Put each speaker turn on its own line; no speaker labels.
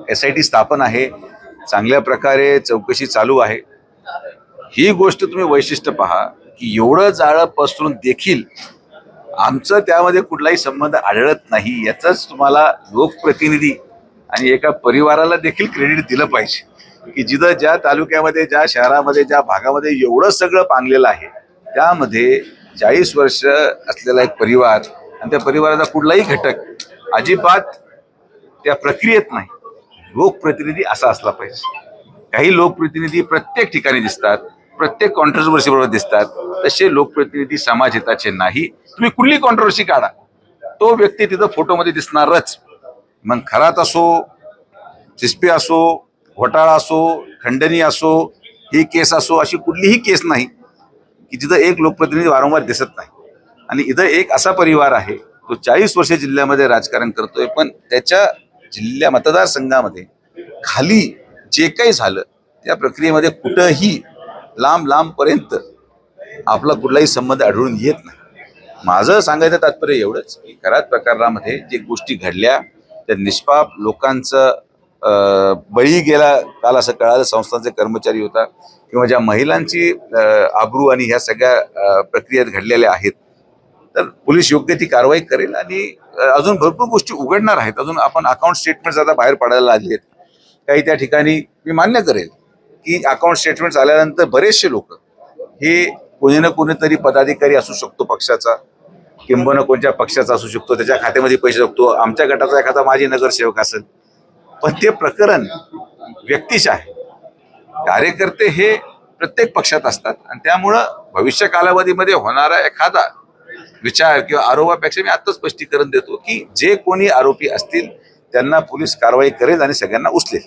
SIT स्थापन आहे, चांगल्या प्रकारे चौकशी चालू आहे। ही गोष्ट तुम्ही वैशिष्ट्य पहा की एवढं जाळं पसरून देखील आमचं त्यामध्ये कुठलाही संबंध आढळत नाही। याचाच तुम्हाला लोकप्रतिनिधी आणि एका परिवाराला देखील क्रेडिट दिलं पाहिजे की जिथं ज्या तालुक्यामध्ये, ज्या शहरामध्ये, ज्या भागामध्ये एवढं सगळं पांगलेलं आहे, त्यामध्ये 40 वर्ष असलेला एक परिवार आणि त्या परिवाराचा कुठलाही घटक अजिबात त्या प्रक्रियेत नाही। लोकप्रतिनिधी असा असला पाहिजे। काही लोकप्रतिनिधी प्रत्येक ठिकाणी दिसतात, प्रत्येक कॉन्ट्रोवर्सी बरोबर दिसतात, तसे लोकप्रतिनिधी समाज हिताचे नाही। तुम्ही कुठली कॉन्ट्रोवर्सी काढा, तो व्यक्ती तिथं फोटोमध्ये दिसणारच। मग खरात असो, चिस्पे असो, घोटाळा असो, खंडणी असो, ही केस असो, अशी कुठलीही केस नाही की जिथं एक लोकप्रतिनिधी वारंवार दिसत नाही। आणि इथं एक असा परिवार आहे, तो 40 वर्ष जिल्ह्यामध्ये राजकारण करतोय, पण त्याच्या जिल्ह्या मतदारसंघामध्ये खाली जे काही झालं त्या प्रक्रियेमध्ये कुठंही लांब पर्यंत आपला कुठलाही संबंध आढळून येत नाही। माझं सांगायचं तात्पर्य एवढंच की खरात प्रकारामध्ये जे गोष्टी घडल्या त्या निष्पाप लोकांचं बळी गेला। काल असं कळालं संस्थांचे कर्मचारी होता किंवा ज्या महिलांची आबरू आणि ह्या सगळ्या प्रक्रियेत घडलेल्या आहेत, तर पोलीस योग्य ती कारवाई करेल आणि अजून भरपूर गोष्टी उघडणार आहेत। अजून आपण अकाउंट स्टेटमेंट्स आता बाहेर पडायला लागलेत। काही त्या ठिकाणी मी मान्य करेल की अकाउंट स्टेटमेंट्स आल्यानंतर बरेचसे लोक हे कोणी ना कोणीतरी पदाधिकारी असू शकतो पक्षाचा, किंबहुना कोणत्या पक्षाचा असू शकतो, त्याच्या खात्यामध्ये पैसे टाकतो, आमच्या गटाचा एखादा माजी नगरसेवक असेल, पण ते प्रकरण व्यक्तिशः आहे। कार्यकर्ते हे प्रत्येक पक्षात असतात आणि त्यामुळं भविष्य कालावधीमध्ये होणारा एखादा विचार किंवा आरोपापेक्षा मी आता स्पष्टीकरण देतो की जे कोणी आरोपी असतील त्यांना पोलीस कारवाई करेल आणि सगळ्यांना उचलेल।